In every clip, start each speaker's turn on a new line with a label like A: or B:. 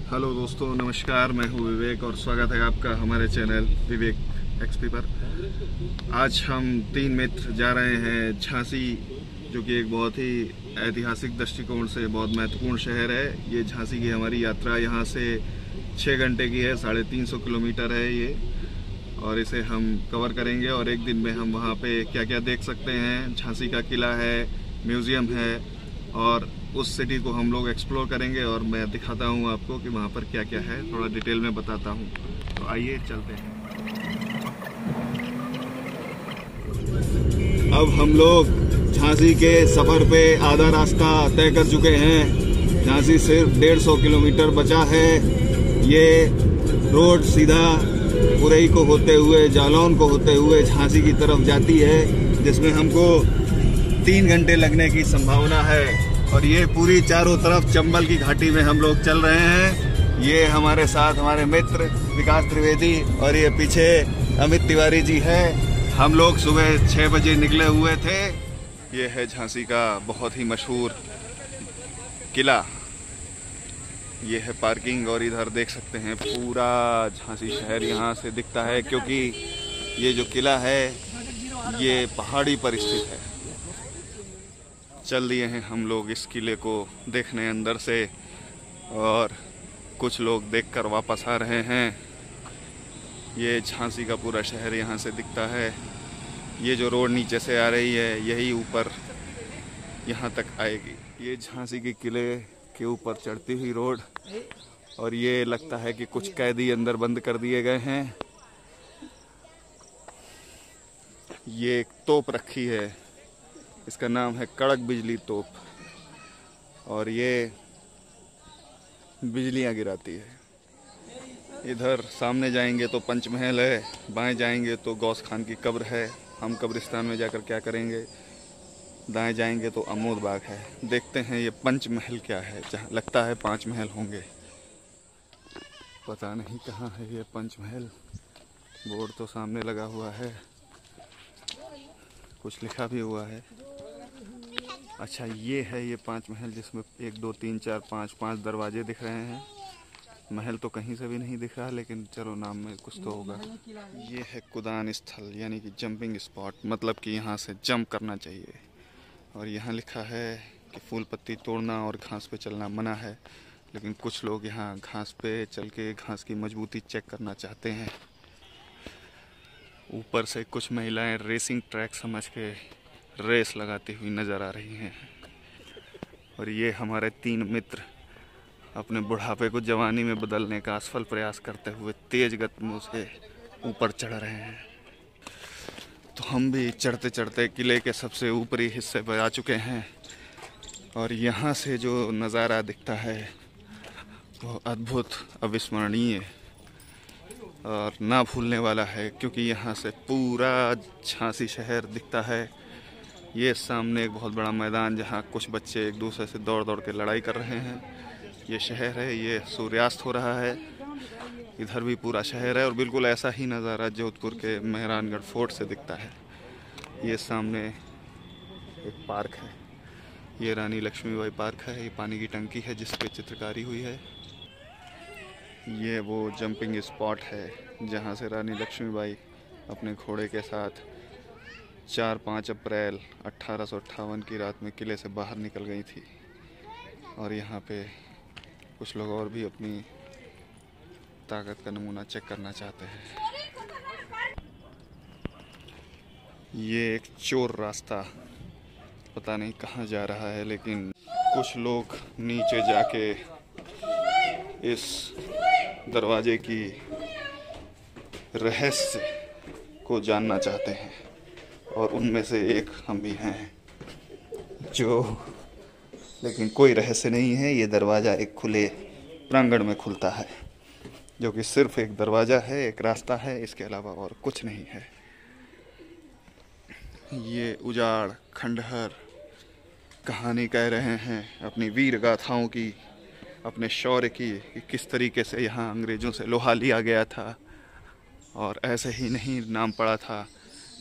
A: Hello दोस्तों, नमस्कार। मैं हूँ विवेक और स्वागत है आपका हमारे चैनल विवेक एक्सपी पर। आज हम 3 मित्र जा रहे हैं झांसी, जो कि एक बहुत ही ऐतिहासिक दृष्टिकोण से बहुत महत्वपूर्ण शहर है। ये झांसी की हमारी यात्रा यहाँ से 6 घंटे की है, 350 किलोमीटर है ये, और इसे हम कवर करेंगे। और एक दिन में हम वहाँ पे क्या क्या देख सकते हैं। झांसी का किला है, म्यूज़ियम है, और उस सिटी को हम लोग एक्सप्लोर करेंगे और मैं दिखाता हूँ आपको कि वहाँ पर क्या क्या है, थोड़ा डिटेल में बताता हूँ। तो आइए चलते हैं। अब हम लोग झांसी के सफ़र पे आधा रास्ता तय कर चुके हैं। झांसी सिर्फ 150 किलोमीटर बचा है। ये रोड सीधा पुरई को होते हुए, जालौन को होते हुए झांसी की तरफ जाती है, जिसमें हमको 3 घंटे लगने की संभावना है। और ये पूरी चारों तरफ चंबल की घाटी में हम लोग चल रहे हैं। ये हमारे साथ हमारे मित्र विकास त्रिवेदी और ये पीछे अमित तिवारी जी हैं। हम लोग सुबह 6 बजे निकले हुए थे। ये है झांसी का बहुत ही मशहूर किला। ये है पार्किंग, और इधर देख सकते हैं पूरा झांसी शहर यहाँ से दिखता है, क्योंकि ये जो किला है ये पहाड़ी पर स्थित है। चल दिए हैं हम लोग इस किले को देखने अंदर से, और कुछ लोग देखकर वापस आ रहे हैं। ये झांसी का पूरा शहर यहाँ से दिखता है। ये जो रोड नीचे से आ रही है यही ऊपर यहाँ तक आएगी। ये झांसी के किले के ऊपर चढ़ती हुई रोड, और ये लगता है कि कुछ कैदी अंदर बंद कर दिए गए हैं। ये एक तोप रखी है, इसका नाम है कड़क बिजली तोप, और ये बिजलियां गिराती है। इधर सामने जाएंगे तो पंचमहल है, बाएं जाएंगे तो गौस खान की कब्र है। हम कब्रिस्तान में जाकर क्या करेंगे। दाएं जाएंगे तो अमोद बाग है। देखते हैं ये पंचमहल क्या है। जहाँ लगता है 5 महल होंगे, पता नहीं कहाँ है ये पंचमहल। बोर्ड तो सामने लगा हुआ है, कुछ लिखा भी हुआ है। अच्छा, ये है ये 5 महल, जिसमें 1 2 3 4 5 दरवाजे दिख रहे हैं। महल तो कहीं से भी नहीं दिख रहा, लेकिन चलो नाम में कुछ तो होगा। ये है कुदान स्थल, यानी कि जंपिंग स्पॉट, मतलब कि यहाँ से जंप करना चाहिए। और यहाँ लिखा है कि फूल पत्ती तोड़ना और घास पे चलना मना है, लेकिन कुछ लोग यहाँ घास पे चल के घास की मजबूती चेक करना चाहते हैं। ऊपर से कुछ महिलाएं रेसिंग ट्रैक समझ के रेस लगाती हुई नज़र आ रही हैं। और ये हमारे 3 मित्र अपने बुढ़ापे को जवानी में बदलने का असफल प्रयास करते हुए तेज गति से ऊपर चढ़ रहे हैं। तो हम भी चढ़ते चढ़ते किले के सबसे ऊपरी हिस्से पर आ चुके हैं, और यहाँ से जो नज़ारा दिखता है वो अद्भुत, अविस्मरणीय और ना भूलने वाला है, क्योंकि यहाँ से पूरा झांसी शहर दिखता है। ये सामने एक बहुत बड़ा मैदान, जहाँ कुछ बच्चे एक दूसरे से दौड़ दौड़ के लड़ाई कर रहे हैं। ये शहर है, ये सूर्यास्त हो रहा है। इधर भी पूरा शहर है, और बिल्कुल ऐसा ही नज़ारा जोधपुर के मेहरानगढ़ फोर्ट से दिखता है। ये सामने एक पार्क है, ये रानी लक्ष्मीबाई पार्क है। ये पानी की टंकी है जिस पे चित्रकारी हुई है। ये वो जंपिंग स्पॉट है जहाँ से रानी लक्ष्मीबाई अपने घोड़े के साथ 4-5 अप्रैल 1858 की रात में किले से बाहर निकल गई थी। और यहाँ पे कुछ लोग और भी अपनी ताकत का नमूना चेक करना चाहते हैं। ये एक चोर रास्ता पता नहीं कहाँ जा रहा है, लेकिन कुछ लोग नीचे जाके इस दरवाजे की रहस्य को जानना चाहते हैं, और उनमें से एक हम भी हैं। लेकिन कोई रहस्य नहीं है। ये दरवाज़ा एक खुले प्रांगण में खुलता है, जो कि सिर्फ एक दरवाज़ा है, एक रास्ता है, इसके अलावा और कुछ नहीं है। ये उजाड़ खंडहर कहानी कह रहे हैं अपनी वीर गाथाओं की, अपने शौर्य की, कि किस तरीके से यहाँ अंग्रेज़ों से लोहा लिया गया था, और ऐसे ही नहीं नाम पड़ा था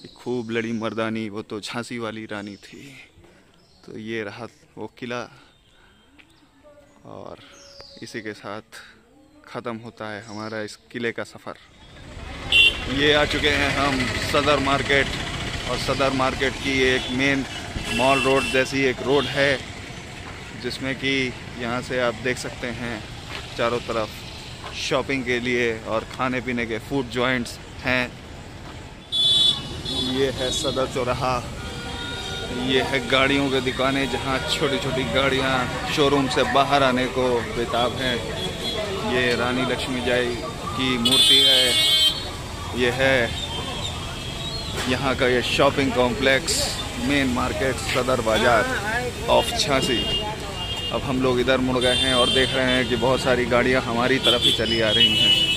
A: कि खूब लड़ी मर्दानी, वो तो झांसी वाली रानी थी। तो ये रहा वो किला, और इसी के साथ ख़त्म होता है हमारा इस किले का सफ़र। ये आ चुके हैं हम सदर मार्केट, और सदर मार्केट की एक मेन मॉल रोड जैसी एक रोड है, जिसमें कि यहाँ से आप देख सकते हैं चारों तरफ शॉपिंग के लिए और खाने पीने के फूड जॉइंट्स हैं। ये है सदर चौराहा। ये है गाड़ियों की दुकानें, जहाँ छोटी छोटी गाड़ियाँ शोरूम से बाहर आने को बेताब हैं। ये रानी लक्ष्मीबाई की मूर्ति है। ये है यहाँ का ये शॉपिंग कॉम्प्लेक्स, मेन मार्केट सदर बाज़ार ऑफ झांसी। अब हम लोग इधर मुड़ गए हैं और देख रहे हैं कि बहुत सारी गाड़ियाँ हमारी तरफ ही चली आ रही हैं।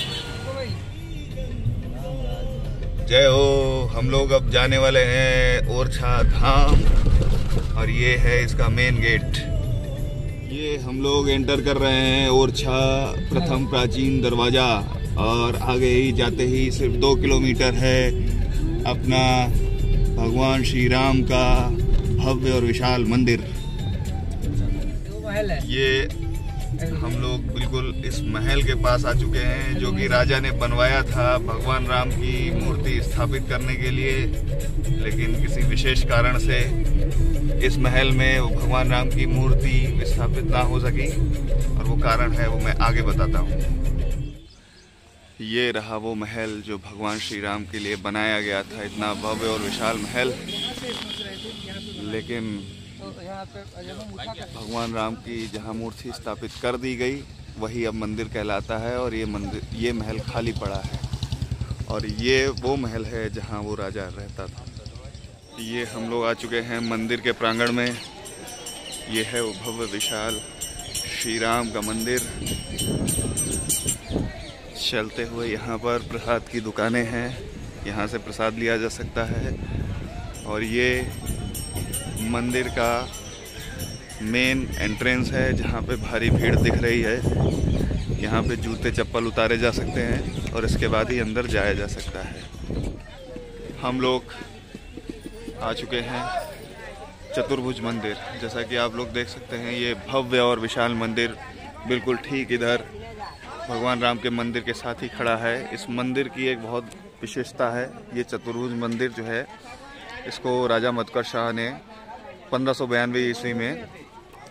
A: जय हो। हम लोग अब जाने वाले हैं ओरछा धाम, और ये है इसका मेन गेट। ये हम लोग एंटर कर रहे हैं ओरछा प्रथम प्राचीन दरवाज़ा, और आगे ही जाते ही सिर्फ 2 किलोमीटर है अपना भगवान श्री राम का भव्य और विशाल मंदिर। ये हम लोग बिल्कुल इस महल के पास आ चुके हैं, जो कि राजा ने बनवाया था भगवान राम की मूर्ति स्थापित करने के लिए, लेकिन किसी विशेष कारण से इस महल में भगवान राम की मूर्ति स्थापित ना हो सकी, और वो कारण है वो मैं आगे बताता हूँ। ये रहा वो महल जो भगवान श्री राम के लिए बनाया गया था, इतना भव्य और विशाल महल। लेकिन भगवान राम की जहाँ मूर्ति स्थापित कर दी गई वही अब मंदिर कहलाता है, और ये महल खाली पड़ा है, और ये वो महल है जहाँ वो राजा रहता था। ये हम लोग आ चुके हैं मंदिर के प्रांगण में। ये है वो भव्य विशाल श्री राम का मंदिर। चलते हुए यहाँ पर प्रसाद की दुकानें हैं, यहाँ से प्रसाद लिया जा सकता है। और ये मंदिर का मेन एंट्रेंस है, जहाँ पे भारी भीड़ दिख रही है। यहाँ पे जूते चप्पल उतारे जा सकते हैं और इसके बाद ही अंदर जाया जा सकता है। हम लोग आ चुके हैं चतुर्भुज मंदिर। जैसा कि आप लोग देख सकते हैं, ये भव्य और विशाल मंदिर बिल्कुल ठीक इधर भगवान राम के मंदिर के साथ ही खड़ा है। इस मंदिर की एक बहुत विशेषता है। ये चतुर्भुज मंदिर जो है, इसको राजा मधुकर शाह ने 1592 ईस्वी में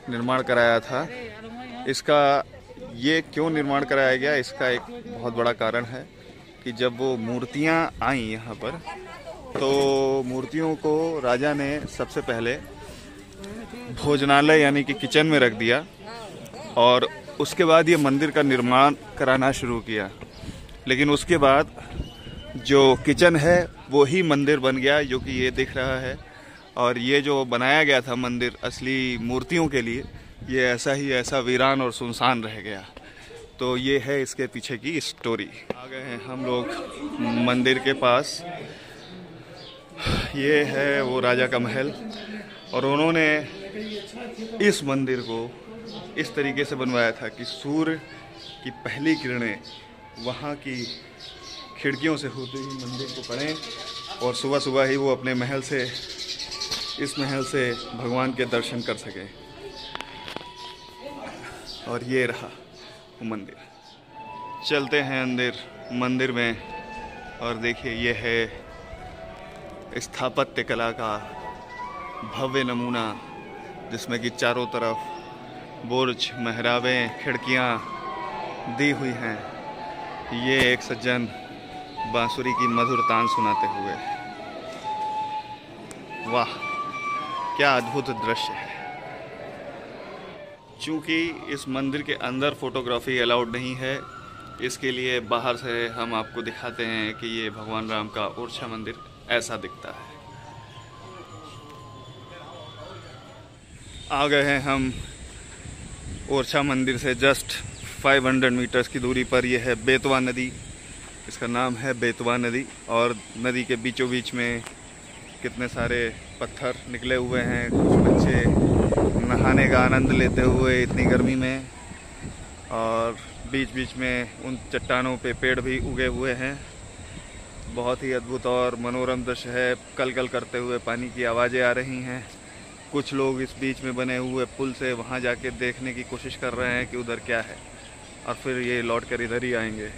A: निर्माण कराया था। इसका ये क्यों निर्माण कराया गया, इसका एक बहुत बड़ा कारण है कि जब वो मूर्तियाँ आईं यहाँ पर, तो मूर्तियों को राजा ने सबसे पहले भोजनालय यानी कि किचन में रख दिया, और उसके बाद ये मंदिर का निर्माण कराना शुरू किया। लेकिन उसके बाद जो किचन है वो ही मंदिर बन गया, जो कि ये दिख रहा है। और ये जो बनाया गया था मंदिर असली मूर्तियों के लिए, ये ऐसा ही ऐसा वीरान और सुनसान रह गया। तो ये है इसके पीछे की स्टोरी। आ गए हैं हम लोग मंदिर के पास। ये है वो राजा का महल, और उन्होंने इस मंदिर को इस तरीके से बनवाया था कि सूर्य की पहली किरणें वहाँ की खिड़कियों से होते ही मंदिर को पड़ें, और सुबह सुबह ही वो अपने महल से, इस महल से भगवान के दर्शन कर सकें। और ये रहा वो मंदिर। चलते हैं अंदर मंदिर में, और देखिए ये है स्थापत्य कला का भव्य नमूना, जिसमें कि चारों तरफ बुर्ज, मेहराबें, खिड़कियाँ दी हुई हैं। ये एक सज्जन बांसुरी की मधुर तान सुनाते हुए। वाह, क्या अद्भुत दृश्य है। चूँकि इस मंदिर के अंदर फोटोग्राफी अलाउड नहीं है, इसके लिए बाहर से हम आपको दिखाते हैं कि ये भगवान राम का ओरछा मंदिर ऐसा दिखता है। आ गए हैं हम ओरछा मंदिर से जस्ट 500 मीटर्स की दूरी पर। यह है बेतवा नदी, इसका नाम है बेतवा नदी। और नदी के बीचों बीच में कितने सारे पत्थर निकले हुए हैं। कुछ बच्चे नहाने का आनंद लेते हुए इतनी गर्मी में, और बीच बीच में उन चट्टानों पे पेड़ भी उगे हुए हैं। बहुत ही अद्भुत और मनोरम दृश्य है। कल कल करते हुए पानी की आवाज़ें आ रही हैं। कुछ लोग इस बीच में बने हुए पुल से वहां जाके देखने की कोशिश कर रहे हैं कि उधर क्या है। और फिर ये लौट कर इधर ही आएंगे,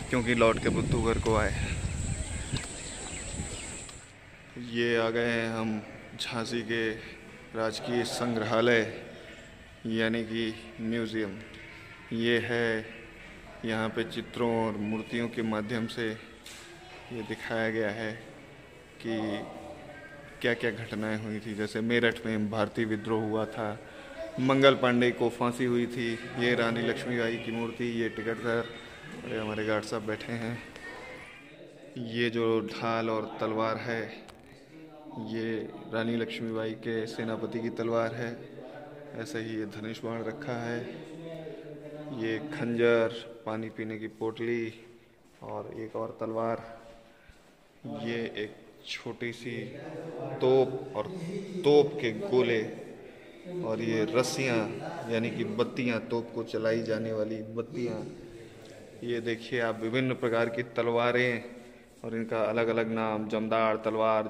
A: क्योंकि लौट के बुद्धूगढ़ को आए। ये आ गए हैं हम झांसी के राजकीय संग्रहालय यानी कि म्यूज़ियम। ये है, यहाँ पे चित्रों और मूर्तियों के माध्यम से ये दिखाया गया है कि क्या क्या घटनाएं हुई थी। जैसे मेरठ में भारतीय विद्रोह हुआ था, मंगल पांडे को फांसी हुई थी, ये रानी लक्ष्मीबाई की मूर्ति, ये टिकटघर, और ये हमारे गार्ड साहब बैठे हैं। ये जो ढाल और तलवार है, ये रानी लक्ष्मीबाई के सेनापति की तलवार है। ऐसे ही ये धनुष बाण रखा है, ये खंजर, पानी पीने की पोटली और एक और तलवार, ये एक छोटी सी तोप और तोप के गोले, और ये रस्सियाँ यानी कि बत्तियाँ, तोप को चलाई जाने वाली बत्तियाँ। ये देखिए आप, विभिन्न प्रकार की तलवारें और इनका अलग अलग नाम, जमदार तलवार,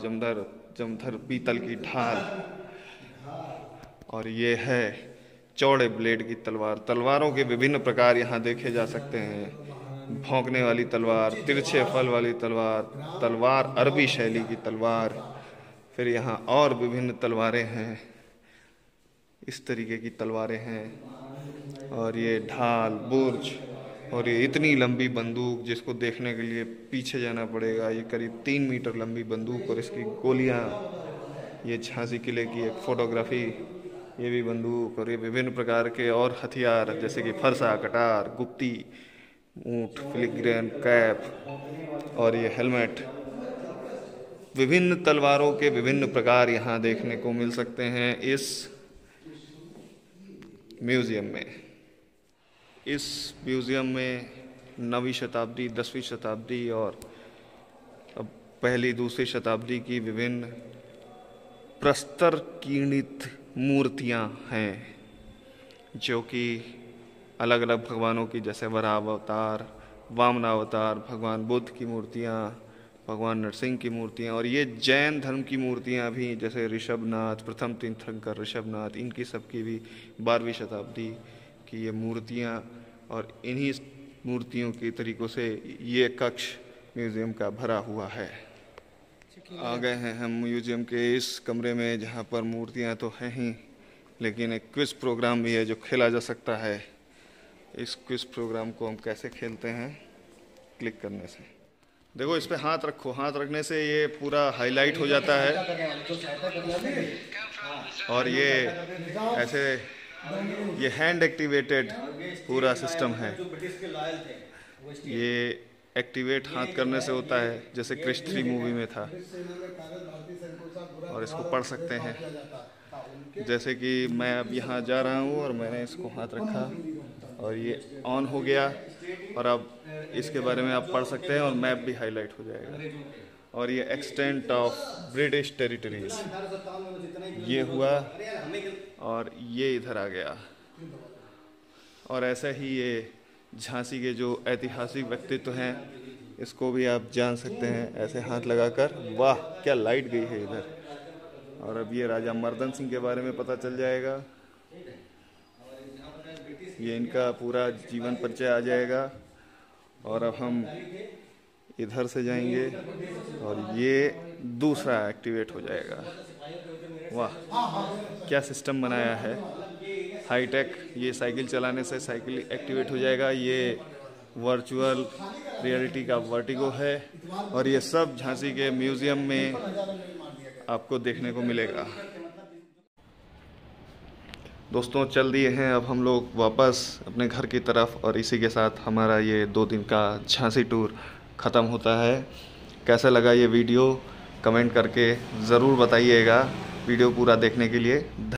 A: जमधर पीतल की ढाल, और ये है चौड़े ब्लेड की तलवार। तलवारों के विभिन्न प्रकार यहाँ देखे जा सकते हैं। भौंकने वाली तलवार, तिरछे फल वाली तलवार, तलवार अरबी शैली की तलवार, फिर यहाँ और विभिन्न तलवारें हैं, इस तरीके की तलवारें हैं। और ये ढाल, बुर्ज, और ये इतनी लंबी बंदूक जिसको देखने के लिए पीछे जाना पड़ेगा। ये करीब 3 मीटर लंबी बंदूक और इसकी गोलियाँ। ये झांसी किले की एक फोटोग्राफी, ये भी बंदूक, और ये विभिन्न प्रकार के और हथियार जैसे कि फरसा, कटार, गुप्ती, ऊँट, फिलिग्रेन, कैप और ये हेलमेट। विभिन्न तलवारों के विभिन्न प्रकार यहाँ देखने को मिल सकते हैं इस म्यूज़ियम में। इस म्यूज़ियम में 9वीं शताब्दी, 10वीं शताब्दी और अब पहली दूसरी शताब्दी की विभिन्न प्रस्तर किरणित मूर्तियाँ हैं, जो कि अलग अलग भगवानों की, जैसे वराह अवतार, वामन अवतार, भगवान बुद्ध की मूर्तियाँ, भगवान नरसिंह की मूर्तियाँ, और ये जैन धर्म की मूर्तियाँ भी, जैसे ऋषभनाथ, प्रथम तीर्थंकर ऋषभनाथ, इनकी सबकी भी 12वीं शताब्दी की ये मूर्तियाँ। और इन्हीं मूर्तियों के तरीक़ों से ये कक्ष म्यूज़ियम का भरा हुआ है। आ गए हैं हम म्यूज़ियम के इस कमरे में, जहाँ पर मूर्तियाँ तो हैं ही, लेकिन एक क्विज़ प्रोग्राम भी है जो खेला जा सकता है। इस क्विज़ प्रोग्राम को हम कैसे खेलते हैं, क्लिक करने से। देखो, इस पे हाथ रखो, हाथ रखने से ये पूरा हाईलाइट हो जाता है, और ये ऐसे, ये हैंड एक्टिवेटेड पूरा सिस्टम है। ये एक्टिवेट हाथ करने से होता है, जैसे क्रिश 3 मूवी में था। और इसको पढ़ सकते हैं, जैसे कि मैं अब यहाँ जा रहा हूँ और मैंने इसको हाथ रखा और ये ऑन हो गया, और अब इसके बारे में आप पढ़ सकते हैं और मैप भी हाईलाइट हो जाएगा। और ये एक्सटेंट ऑफ ब्रिटिश टेरिटरीज, ये हुआ और ये इधर आ गया। और ऐसा ही ये झांसी के जो ऐतिहासिक व्यक्तित्व हैं, इसको भी आप जान सकते हैं ऐसे हाथ लगाकर। वाह, क्या लाइट गई है इधर। और अब ये राजा मर्दन सिंह के बारे में पता चल जाएगा, ये इनका पूरा जीवन परिचय आ जाएगा। और अब हम इधर से जाएंगे और ये दूसरा एक्टिवेट हो जाएगा। वाह, क्या सिस्टम बनाया है, हाईटेक। ये साइकिल चलाने से साइकिल एक्टिवेट हो जाएगा। ये वर्चुअल रियलिटी का वर्टिगो है, और ये सब झांसी के म्यूज़ियम में आपको देखने को मिलेगा। दोस्तों, चल दिए हैं अब हम लोग वापस अपने घर की तरफ, और इसी के साथ हमारा ये 2 दिन का झांसी टूर ख़त्म होता है। कैसा लगा ये वीडियो, कमेंट करके ज़रूर बताइएगा। वीडियो पूरा देखने के लिए